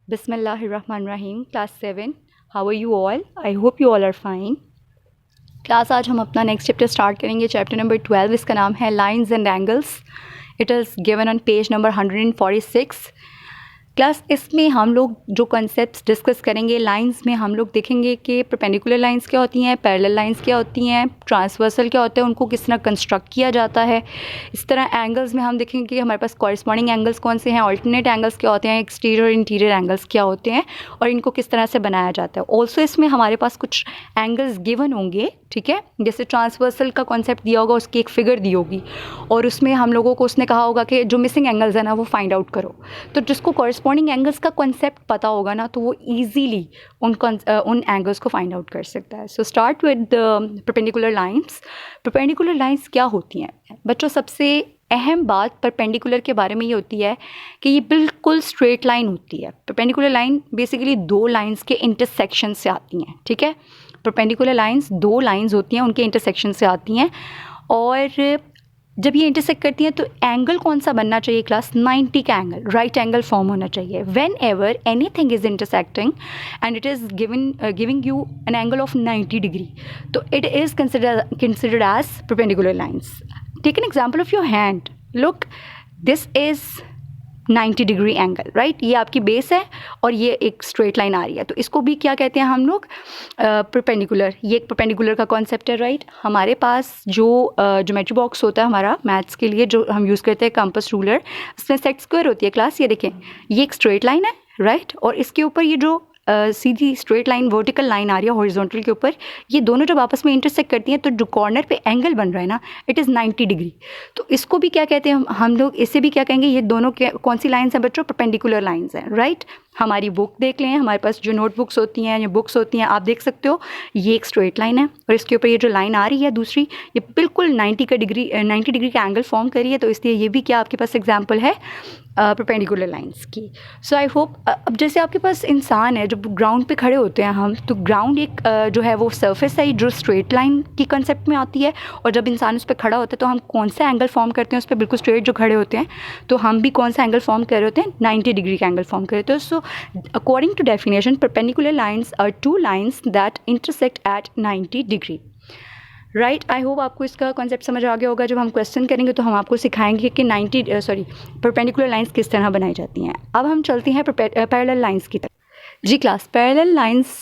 बिस्मिल्लाहिर्रहमानिर्रहीम class 7 how are you all I hope you all are fine class. आज हम अपना नेक्स्ट चैप्टर स्टार्ट करेंगे, चैप्टर नंबर 12। इसका नाम है lines and angles. It is given on page number 146। Class इसमें हम लोग जो कॉन्सेप्ट्स डिस्कस करेंगे, लाइंस में हम लोग देखेंगे कि परपेंडिकुलर लाइंस क्या होती हैं, पैरेलल लाइंस क्या होती हैं, ट्रांसवर्सल क्या होता है, उनको किस तरह कंस्ट्रक्ट किया जाता है। इस तरह एंगल्स में हम देखेंगे कि हमारे पास कॉरस्पॉन्डिंग एंगल्स कौन से हैं, अल्टरनेट एंगल्स क्या होते हैं, एक्सटीरियर और इंटीरियर एंगल्स क्या होते हैं और इनको किस तरह से बनाया जाता है। ऑल्सो इसमें हमारे पास कुछ एंगल्स गिवन होंगे, ठीक है। जैसे ट्रांसवर्सल का कॉन्सेप्ट दिया होगा, उसकी एक फिगर दी होगी और उसमें हम लोगों को उसने कहा होगा कि जो मिसिंग एंगल्स है ना वो फाइंड आउट करो। तो जिसको कॉरस्पॉन्डिंग एंगल्स का कॉन्सेप्ट पता होगा ना तो वो ईजीली उन एंगल्स को फाइंड आउट कर सकता है। So start with perpendicular lines. Perpendicular lines क्या होती हैं बच्चों? सबसे अहम बात परपेंडिकुलर के बारे में ये होती है कि ये बिल्कुल स्ट्रेट लाइन होती है। परपेंडिकुलर लाइन बेसिकली दो लाइंस के इंटरसेक्शन से आती हैं, ठीक है। परपेंडिकुलर लाइंस दो लाइंस होती हैं, उनके इंटरसेक्शन से आती हैं और जब ये इंटरसेक्ट करती हैं तो एंगल कौन सा बनना चाहिए क्लास? 90 का एंगल, राइट एंगल फॉर्म होना चाहिए। Whenever anything is intersecting and it is giving you an angle of 90 degree, तो it is considered as perpendicular lines. Take an example of your hand, look this is 90 degree angle, right. ये आपकी base है और ये एक straight line आ रही है, तो इसको भी क्या कहते हैं हम लोग? परपेंडिकुलर। ये एक परपेंडिकुलर का कॉन्सेप्ट है, राइट। हमारे पास जो ज्योमेट्री बॉक्स होता है हमारा मैथ्स के लिए, जो हम यूज़ करते हैं कंपास रूलर, उसमें सेट स्क्वायर होती है क्लास। ये देखें, ये एक स्ट्रेट लाइन है, राइट, और इसके ऊपर ये जो सीधी स्ट्रेट लाइन वर्टिकल लाइन आ रही है हॉरिजॉन्टल के ऊपर, ये दोनों जब आपस में इंटरसेक्ट करती हैं तो जो कॉर्नर पे एंगल बन रहा है ना, इट इज़ 90 डिग्री। तो इसको भी क्या कहते हैं हम लोग? इसे भी क्या कहेंगे? ये दोनों कौन सी लाइन्स हैं बच्चों? परपेंडिकुलर लाइन्स हैं, राइट। हमारी बुक देख लें, हमारे पास जो नोटबुक्स होती हैं या बुक्स होती हैं, आप देख सकते हो ये एक स्ट्रेट लाइन है और इसके ऊपर ये जो लाइन आ रही है दूसरी, ये बिल्कुल 90 डिग्री का एंगल फॉर्म करी है। तो इसलिए ये भी क्या आपके पास एग्जाम्पल है परपेंडिकुलर लाइंस की। सो आई होप। अब जैसे आपके पास इंसान है, जब ग्राउंड पे खड़े होते हैं हम, तो ग्राउंड एक जो है वो सरफेस है जो स्ट्रेट लाइन की कंसेप्ट में आती है, और जब इंसान उस पर खड़ा होता है तो हम कौन सा एंगल फॉर्म करते हैं उस पर? बिल्कुल स्ट्रेट जो खड़े होते हैं, तो हम भी कौन सा एंगल फॉर्म कर रहे होते हैं? 90 डिग्री का एंगल फॉर्म कर रहे होते हैं। So according to definition, perpendicular lines are two lines that intersect at 90 degree, right. I hope आपको इसका कॉन्सेप्ट समझ आ गया होगा। जब हम क्वेश्चन करेंगे तो हम आपको सिखाएंगे कि परपेंडिकुलर लाइंस किस तरह बनाई जाती हैं। अब हम चलते हैं पैरेलल लाइंस की तरफ। जी class, parallel lines,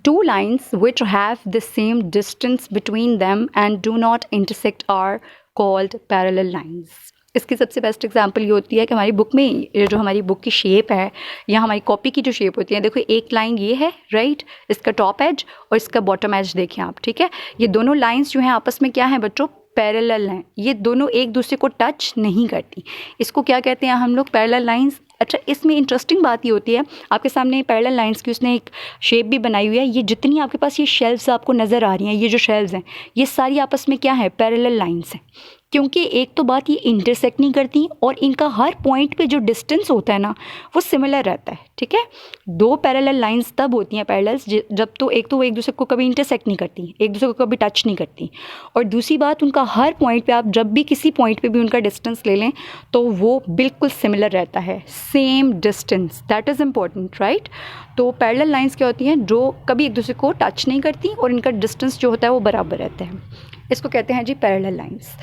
two lines which have the same distance between them and do not intersect are called parallel lines. इसकी सबसे बेस्ट एग्जांपल ये होती है कि हमारी बुक में जो हमारी बुक की शेप है या हमारी कॉपी की जो शेप होती है, देखो एक लाइन ये है, राइट, इसका टॉप एज और इसका बॉटम एज देखें आप, ठीक है। ये दोनों लाइंस जो हैं आपस में क्या हैं बच्चों? पैरेलल हैं। ये दोनों एक दूसरे को टच नहीं करती। इसको क्या कहते हैं हम लोग? Parallel lines. अच्छा, इसमें इंटरेस्टिंग बात ये होती है, आपके सामने पैरेलल लाइंस की उसने एक शेप भी बनाई हुई है। ये जितनी आपके पास ये शेल्व्स आपको नज़र आ रही हैं, ये जो शेल्व्स हैं, ये सारी आपस में क्या है? पैरेलल लाइंस हैं। क्योंकि एक तो बात, ये इंटरसेक्ट नहीं करती और इनका हर पॉइंट पे जो डिस्टेंस होता है ना वो सिमिलर रहता है, ठीक है। दो पैरेलल लाइंस तब होती हैं पैरेलल्स जब तो वो एक दूसरे को कभी इंटरसेक्ट नहीं करती, एक दूसरे को कभी टच नहीं करती, और दूसरी बात, उनका हर पॉइंट पे, आप जब भी किसी पॉइंट पे भी उनका डिस्टेंस ले लें तो वो बिल्कुल सिमिलर रहता है, same distance. That is important, right. तो पैरेलल लाइंस क्या होती हैं? जो कभी एक दूसरे को टच नहीं करती और इनका डिस्टेंस जो होता है वो बराबर रहता है। इसको कहते हैं जी पैरेलल लाइंस।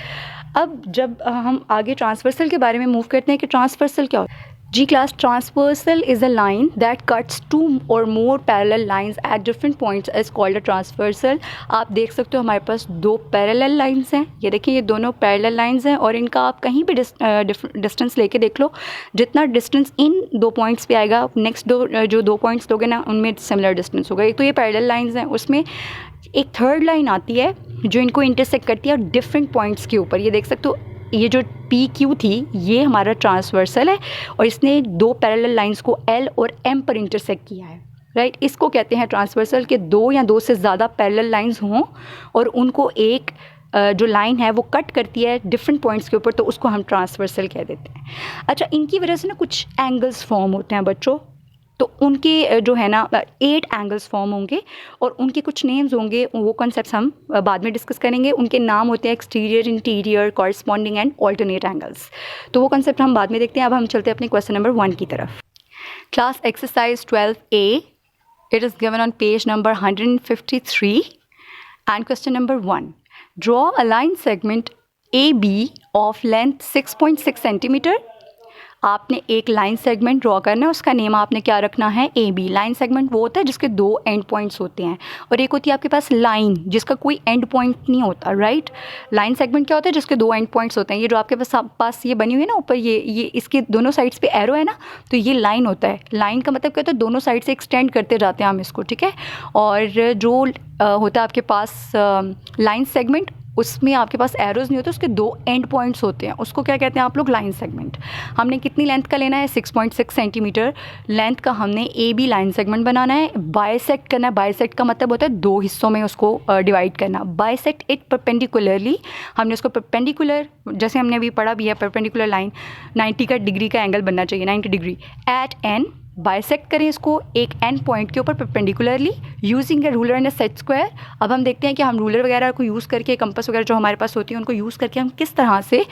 अब जब हम आगे ट्रांसवर्सल के बारे में मूव करते हैं कि ट्रांसवर्सल क्या होता है। जी class, transversal is a line that cuts two or more parallel lines at different points is called a transversal. आप देख सकते हो हमारे पास दो पैरेलल लाइंस हैं, ये देखिए ये दोनों पैरेलल लाइंस हैं और इनका आप कहीं भी डिस्टेंस लेके देख लो, जितना डिस्टेंस इन दो पॉइंट्स पे आएगा, नेक्स्ट जो दो पॉइंट्स लोगे ना उनमें सिमिलर डिस्टेंस होगा। तो ये पैरेलल लाइंस हैं, उसमें एक थर्ड लाइन आती है जो इनको इंटरसेक्ट करती है डिफरेंट पॉइंट्स के ऊपर। ये देख सकते हो, ये जो PQ थी ये हमारा ट्रांसवर्सल है और इसने दो पैरेलल लाइंस को L और M पर इंटरसेक्ट किया है, राइट। इसको कहते हैं ट्रांसवर्सल के दो या दो से ज़्यादा पैरेलल लाइंस हों और उनको एक जो लाइन है वो कट करती है डिफरेंट पॉइंट्स के ऊपर, तो उसको हम ट्रांसवर्सल कह देते हैं। अच्छा, इनकी वजह से ना कुछ एंगल्स फॉर्म होते हैं बच्चों, तो उनके जो है ना 8 एंगल्स फॉर्म होंगे और उनके कुछ नेम्स होंगे, वो कॉन्सेप्ट्स हम बाद में डिस्कस करेंगे। उनके नाम होते हैं exterior, interior, corresponding and alternate angles. तो वो कॉन्सेप्ट हम बाद में देखते हैं। अब हम चलते हैं अपने क्वेश्चन नंबर 1 की तरफ। Class exercise 12A. It is given on page number 153. And question number 1. Draw a line segment AB of length 6.6 centimeter. आपने एक लाइन सेगमेंट ड्रॉ करना है, उसका नेम आपने क्या रखना है, ए बी. लाइन सेगमेंट वो होता है जिसके दो एंड पॉइंट्स होते हैं, और एक होती है आपके पास लाइन जिसका कोई एंड पॉइंट नहीं होता, राइट. लाइन सेगमेंट क्या होता है, जिसके दो एंड पॉइंट्स होते हैं. ये जो आपके पास ये बनी हुई है ना ऊपर, ये इसके दोनों साइड्स पे एरो है ना, तो ये लाइन होता है. लाइन का मतलब क्या होता है, दोनों साइड से एक्सटेंड करते जाते हैं हम इसको, ठीक है. और जो होता है आपके पास लाइन सेगमेंट, उसमें आपके पास एरोज नहीं होते, उसके दो एंड पॉइंट्स होते हैं, उसको क्या कहते हैं आप लोग, लाइन सेगमेंट. हमने कितनी लेंथ का लेना है, 6.6 सेंटीमीटर लेंथ का हमने ए बी लाइन सेगमेंट बनाना है. बाइसेक्ट करना है. बाइसेक्ट का मतलब होता है दो हिस्सों में उसको डिवाइड करना. Bisect it perpendicularly. हमने उसको परपेंडिकुलर, जैसे हमने अभी पढ़ा भी है, परपेंडिकुलर लाइन 90 का डिग्री का एंगल बनना चाहिए, 90 डिग्री एट एन. बाइसेक्ट करें इसको एक एंड पॉइंट के ऊपर perpendicularly using A ruler and A set square. अब हम देखते हैं कि हम रूलर वगैरह को यूज़ करके, कंपास वगैरह जो हमारे पास होती है उनको यूज़ करके हम किस तरह से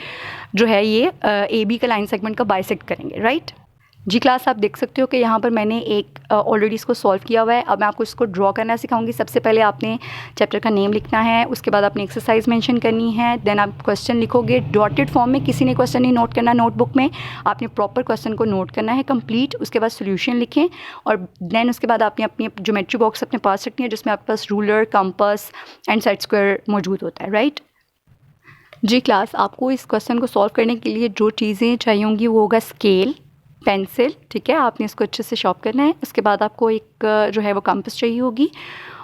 जो है ये ए बी का लाइन सेगमेंट का बाइसेक्ट करेंगे, राइट. जी क्लास, आप देख सकते हो कि यहाँ पर मैंने एक ऑलरेडी इसको सॉल्व किया हुआ है. अब मैं आपको इसको ड्रॉ करना सिखाऊंगी. सबसे पहले आपने चैप्टर का नेम लिखना है, उसके बाद आपने एक्सरसाइज मेंशन करनी है, देन आप क्वेश्चन लिखोगे डॉटेड फॉर्म में. किसी ने क्वेश्चन नहीं नोट करना नोटबुक में, आपने प्रॉपर क्वेश्चन को नोट करना है कंप्लीट. उसके बाद सोल्यूशन लिखें, और देन उसके बाद आपने अपनी ज्योमेट्री बॉक्स अपने पास रखनी है जिसमें आपके पास ruler, compass and set square मौजूद होता है, राइट. जी क्लास, आपको इस क्वेश्चन को सॉल्व करने के लिए जो चीज़ें चाहिए होंगी वो होगा स्केल, पेंसिल, ठीक है. आपने इसको अच्छे से शार्प करना है. उसके बाद आपको एक जो है वो कंपास चाहिए होगी,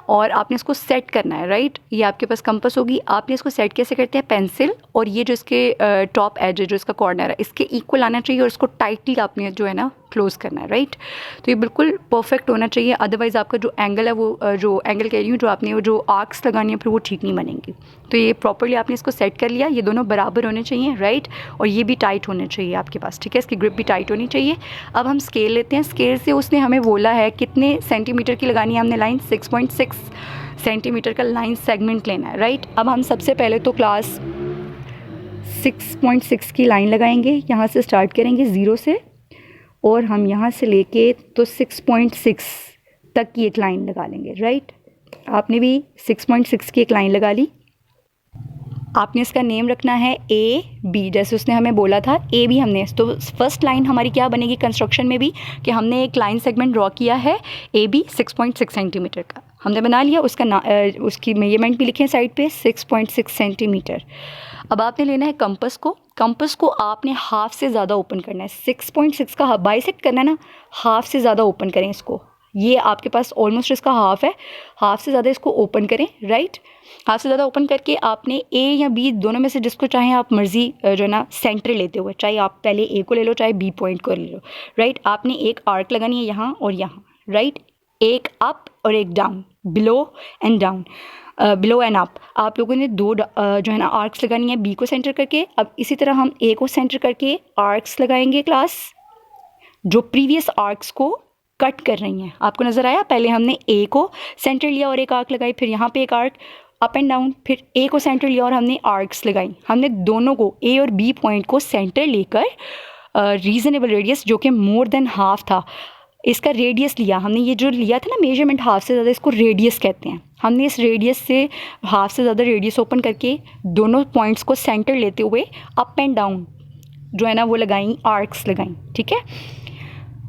और आपने इसको सेट करना है, राइट. ये आपके पास कंपास होगी. आपने इसको सेट कैसे करते हैं, पेंसिल, और ये जो इसके टॉप एज है, जो इसका कॉर्नर है, इसके इक्वल आना चाहिए, और इसको टाइटली आपने जो है ना क्लोज करना है, राइट. तो ये बिल्कुल परफेक्ट होना चाहिए, अदरवाइज़ आपका जो एंगल है वो जो एंगल कह रही हूँ, जो आपने वो जो आर्क्स लगानी है फिर वो ठीक नहीं बनेंगी. तो ये प्रॉपरली आपने इसको सेट कर लिया. ये दोनों बराबर होने चाहिए, राइट, और ये भी टाइट होने चाहिए आपके पास, ठीक है. इसकी ग्रिप भी टाइट होनी चाहिए. अब हम स्केल लेते हैं. स्केल से उसने हमें बोला है कितने सेंटीमीटर की लगानी है हमने लाइन, 6.6 सेंटीमीटर का लाइन सेगमेंट लेना है, राइट. अब हम सबसे पहले तो क्लास 6.6 की लाइन लगाएंगे. यहाँ से स्टार्ट करेंगे 0 से, और हम यहाँ से लेके तो 6.6 तक की एक लाइन लगा लेंगे, राइट. आपने भी 6.6 की एक लाइन लगा ली. आपने इसका नेम रखना है ए बी, जैसे उसने हमें बोला था ए बी. हमने तो फर्स्ट लाइन हमारी क्या बनेगी कंस्ट्रक्शन में भी, कि हमने एक लाइन सेगमेंट ड्रॉ किया है ए बी 6.6 सेंटीमीटर का, हमने बना लिया. उसका उसकी मेजरमेंट भी लिखे साइड पे, 6.6 सेंटीमीटर. अब आपने लेना है कंपास को. कंपास को आपने हाफ से ज़्यादा ओपन करना है. 6.6 का बाइसेक्ट करना है ना, हाफ से ज़्यादा ओपन करें इसको. ये आपके पास ऑलमोस्ट इसका हाफ है, हाफ से ज़्यादा इसको ओपन करें, राइट. हाफ से ज़्यादा ओपन करके आपने ए या बी दोनों में से जिसको चाहें आप मर्जी जो है ना सेंटर लेते हुए, चाहे आप पहले ए को ले लो चाहे बी पॉइंट को ले लो, राइट. आपने एक आर्क लगानी है यहाँ और यहाँ, राइट. एक अप और एक down, below and down, below and up. आप लोगों ने दो जो है ना आर्क्स लगानी है बी को सेंटर करके. अब इसी तरह हम ए को सेंटर करके आर्क्स लगाएंगे क्लास, जो प्रीवियस आर्क्स को कट कर रही हैं. आपको नज़र आया, पहले हमने ए को सेंटर लिया और एक आर्क लगाई, फिर यहाँ पे एक आर्क अप एंड डाउन, फिर ए को सेंटर लिया और हमने आर्क्स लगाई. हमने दोनों को ए और बी पॉइंट को सेंटर लेकर रीज़नेबल रेडियस जो कि मोर देन हाफ था, इसका रेडियस लिया हमने. ये जो लिया था ना मेजरमेंट हाफ से ज़्यादा, इसको रेडियस कहते हैं. हमने इस रेडियस से हाफ से ज़्यादा रेडियस ओपन करके दोनों पॉइंट्स को सेंटर लेते हुए अप एंड डाउन जो है ना वो लगाई, आर्क्स लगाई, ठीक है.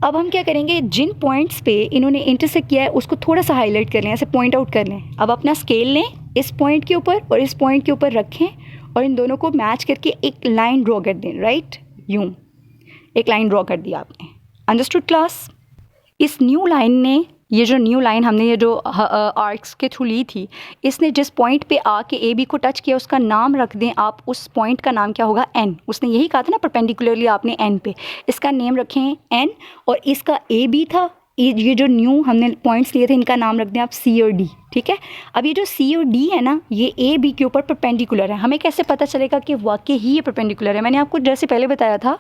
अब हम क्या करेंगे, जिन पॉइंट्स पे इन्होंने इंटरसेक्ट किया है उसको थोड़ा सा हाईलाइट कर लें, ऐसे पॉइंट आउट कर लें. अब अपना स्केल लें, इस पॉइंट के ऊपर और इस पॉइंट के ऊपर रखें, और इन दोनों को मैच करके एक लाइन ड्रॉ कर दें, राइट. यूँ एक लाइन ड्रॉ कर दिया आपने. Understood class. इस न्यू लाइन ने, ये जो न्यू लाइन हमने ये जो आर्क्स के थ्रू ली थी, इसने जिस पॉइंट पे आके ए बी को टच किया उसका नाम रख दें आप. उस पॉइंट का नाम क्या होगा, एन. उसने यही कहा था ना परपेंडिकुलरली आपने एन पे, इसका नेम रखें एन. और इसका ए बी था, ये जो न्यू हमने पॉइंट्स लिए थे इनका नाम रख दें आप सी और डी, ठीक है. अब ये जो सी और डी है ना, ये ए बी के ऊपर परपेंडिकुलर है. हमें कैसे पता चलेगा कि वाकई ही ये परपेंडिकुलर है? मैंने आपको जैसे पहले बताया था,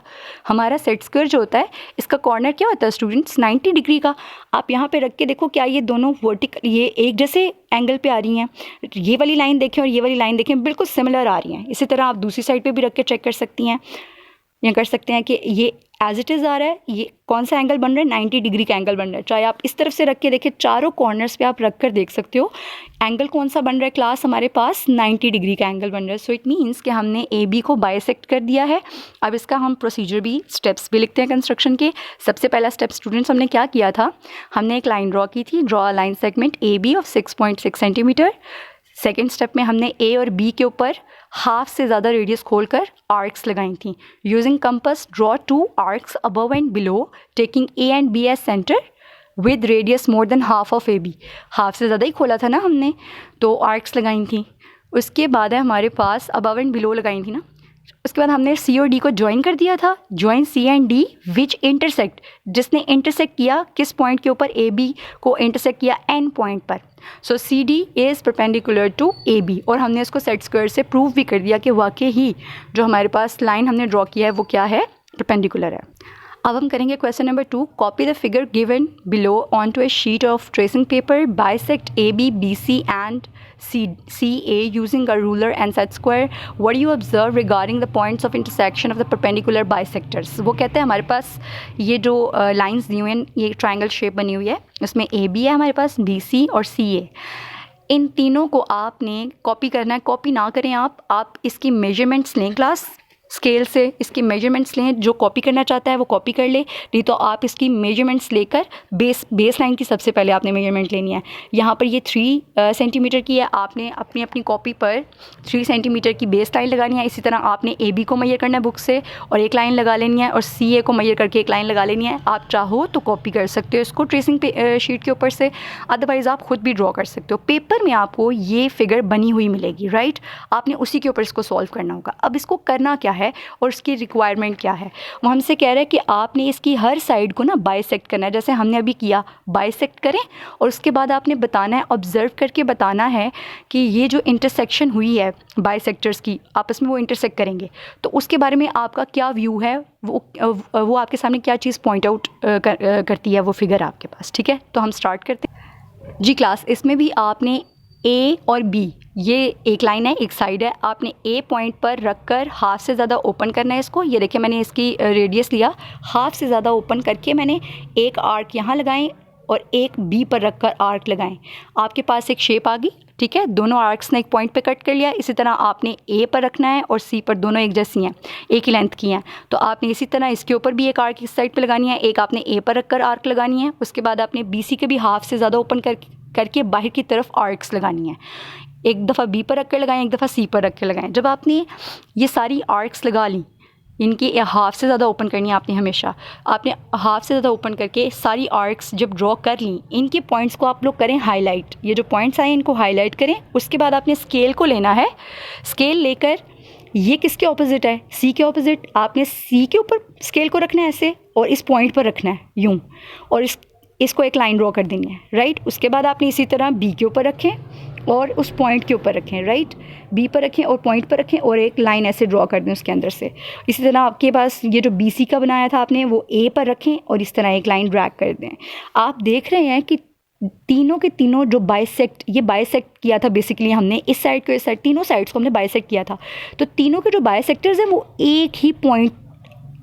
हमारा सेट स्क्वायर जो होता है इसका कॉर्नर क्या होता है स्टूडेंट्स, 90 डिग्री का. आप यहाँ पे रख के देखो क्या ये दोनों वर्टिकल, ये एक जैसे एंगल पे आ रही हैं. ये वाली लाइन देखें और ये वाली लाइन देखें, बिल्कुल सिमिलर आ रही हैं. इसी तरह आप दूसरी साइड पर भी रख के चेक कर सकती हैं. या कर सकते हैं कि ये एज इट इज़ आ रहा है, ये कौन सा एंगल बन रहा है, 90 डिग्री का एंगल बन रहा है। चाहे आप इस तरफ से रख के देखिए, चारों कॉर्नर्स पे आप रख कर देख सकते हो एंगल कौन सा बन रहा है क्लास, हमारे पास 90 डिग्री का एंगल बन रहा है। सो इट मीन्स कि हमने ए बी को बाइसेक्ट कर दिया है। अब इसका हम प्रोसीजर भी, स्टेप्स भी लिखते हैं कंस्ट्रक्शन के। सबसे पहला स्टेप स्टूडेंट्स हमने क्या किया था, हमने एक लाइन ड्रॉ की थी, draw a line segment A B of 6.6 centimetre. Second step में हमने ए और बी के ऊपर हाफ से ज़्यादा रेडियस खोलकर आर्क्स लगाई थी। Using compass draw 2 arcs above and below taking A and B as centre with radius more than half of A B. Half से ज़्यादा ही खोला था ना हमने, तो आर्क्स लगाई थी। उसके बाद है हमारे पास अबव एंड बिलो लगाई थी ना। उसके बाद हमने सी और डी को ज्वाइन कर दिया था, join C and D which intersect, जिसने इंटरसेक्ट किया किस पॉइंट के ऊपर, ए बी को इंटरसेक्ट किया एन पॉइंट पर। So C D is perpendicular to A B. और हमने इसको सेट स्क्वायर से प्रूव भी कर दिया कि वाकई ही जो हमारे पास लाइन हमने ड्रॉ किया है वो क्या है, परपेंडिकुलर है। अब हम करेंगे question number 2। Copy the figure given below on to a sheet of tracing paper, bisect A B B C and C A using a ruler and set square. What you observe regarding the points of intersection of the perpendicular bisectors. वो कहते हैं हमारे पास ये जो lines दी हुई हैं, ये triangle shape बनी हुई है, उसमें ए बी है हमारे पास, बी सी और सी ए। इन तीनों को आपने कॉपी करना है। कॉपी ना करें आप इसकी मेजरमेंट्स लें, क्लास स्केल से इसकी मेजरमेंट्स लें। जो कॉपी करना चाहता है वो कॉपी कर ले, नहीं तो आप इसकी मेजरमेंट्स लेकर बेस लाइन की सबसे पहले आपने मेजरमेंट लेनी है। यहाँ पर ये 3 सेंटीमीटर की है, आपने अपनी कॉपी पर 3 सेंटीमीटर की बेस लाइन लगानी है। इसी तरह आपने ए बी को मेजर करना है बुक से और एक लाइन लगा लेनी है, और सी ए को मेजर करके एक लाइन लगा लेनी है। आप चाहो तो कॉपी कर सकते हो इसको ट्रेसिंग शीट के ऊपर से, अदरवाइज़ आप खुद भी ड्रॉ कर सकते हो। पेपर में आपको ये फिगर बनी हुई मिलेगी, राइट। आपने उसी के ऊपर इसको सॉल्व करना होगा। अब इसको करना क्या है और उसकी रिक्वायरमेंट क्या है, वो हमसे कह रहे हैं कि आपने इसकी हर साइड को ना बाइसेक्ट करना है, जैसे हमने अभी किया, बाइसेक्ट करें। और उसके बाद आपने बताना है, ऑब्जर्व करके बताना है कि ये जो इंटरसेक्शन हुई है बाइसेक्टर्स की आपस में, वो इंटरसेक्ट करेंगे, तो उसके बारे में आपका क्या व्यू है, वो आपके सामने क्या चीज़ पॉइंट आउट करती है वो फिगर आपके पास। ठीक है, तो हम स्टार्ट करते हैं जी क्लास। इसमें भी आपने ए और बी, ये एक लाइन है, एक साइड है, आपने ए पॉइंट पर रखकर हाफ से ज़्यादा ओपन करना है इसको। ये देखिए मैंने इसकी रेडियस लिया, हाफ से ज़्यादा ओपन करके मैंने एक आर्क यहाँ लगाएं और एक बी पर रखकर आर्क लगाएं। आपके पास एक शेप आ गई, ठीक है। दोनों आर्क्स ने एक पॉइंट पे कट कर लिया। इसी तरह आपने ए पर रखना है और सी पर, दोनों एक जैसी हैं, एक ही लेंथ की हैं, तो आपने इसी तरह इसके ऊपर भी एक आर्क इस साइड पे लगानी है, एक आपने ए पर रखकर आर्क लगानी है। उसके बाद आपने बी सी के भी हाफ से ज़्यादा ओपन करके बाहर की तरफ आर्क्स लगानी है। एक दफ़ा बी पर रख कर लगाएं, एक दफ़ा सी पर रख कर लगाएं। जब आपने ये सारी आर्क्स लगा ली, इनकी हाफ से ज़्यादा ओपन करनी है आपने हमेशा। आपने हाफ से ज़्यादा ओपन करके सारी आर्क्स जब ड्रॉ कर ली, इनके पॉइंट्स को आप लोग करें हाईलाइट। ये जो पॉइंट्स आए इनको हाईलाइट करें। उसके बाद आपने स्केल को लेना है, स्केल लेकर ये किसके ऑपोजिट है, सी के ऑपोजिट। आपने सी के ऊपर स्केल को रखना है ऐसे, और इस पॉइंट पर रखना है यूँ, और इसको एक लाइन ड्रॉ कर देनी है, राइट। उसके बाद आपने इसी तरह बी के ऊपर रखें और उस पॉइंट के ऊपर रखें, राइट। बी पर रखें और पॉइंट पर रखें और एक लाइन ऐसे ड्रॉ कर दें उसके अंदर से। इसी तरह आपके पास ये जो बी सी का बनाया था आपने, वो ए पर रखें और इस तरह एक लाइन ड्रैग कर दें। आप देख रहे हैं कि तीनों के तीनों जो बाइसेक्ट किया था बेसिकली हमने, इस साइड को इस साइड, तीनों साइड्स को हमने बाइसेक्ट किया था। तो तीनों के जो बाइसेक्टर्स हैं वो एक ही पॉइंट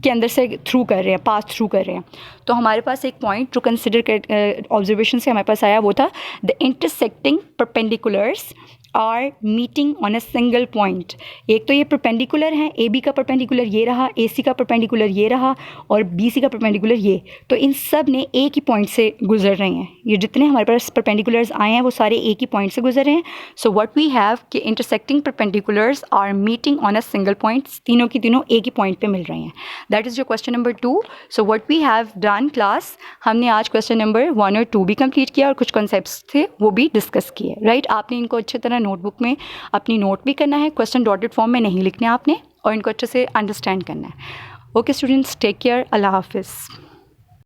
के अंदर से थ्रू कर रहे हैं, पास थ्रू कर रहे हैं। तो हमारे पास एक पॉइंट जो कंसिडर कर ऑब्जर्वेशन से हमारे पास आया वो था, the intersecting perpendiculars are meeting on a single point. एक तो ये परपेंडिकुलर हैं, ए बी का परपेंडिकुलर ये रहा, ए सी का परपेंडिकुलर ये रहा, और बी सी का परपेंडिकुलर ये। तो इन सब ने एक ही पॉइंट से गुजर रहे हैं। ये जितने हमारे पास परपेंडिकुलर्स आए हैं वो सारे एक ही पॉइंट से गुजर रहे हैं। सो व्हाट वी हैव कि intersecting perpendiculars are meeting on a single point. तीनों की तीनों एक ही पॉइंट पे मिल रहे हैं। That is your question number 2। So what we have done class, हमने आज क्वेश्चन नंबर 1 और 2 भी कंप्लीट किया और कुछ कॉन्सेप्ट्स थे वो भी डिस्कस किए, राइट। आपने इनको अच्छी तरह नोटबुक में अपनी नोट भी करना है, क्वेश्चन डॉटेड फॉर्म में नहीं लिखने आपने, और इनको अच्छे से अंडरस्टैंड करना है। ओके स्टूडेंट्स, टेक केयर, अल्लाह हाफिज़।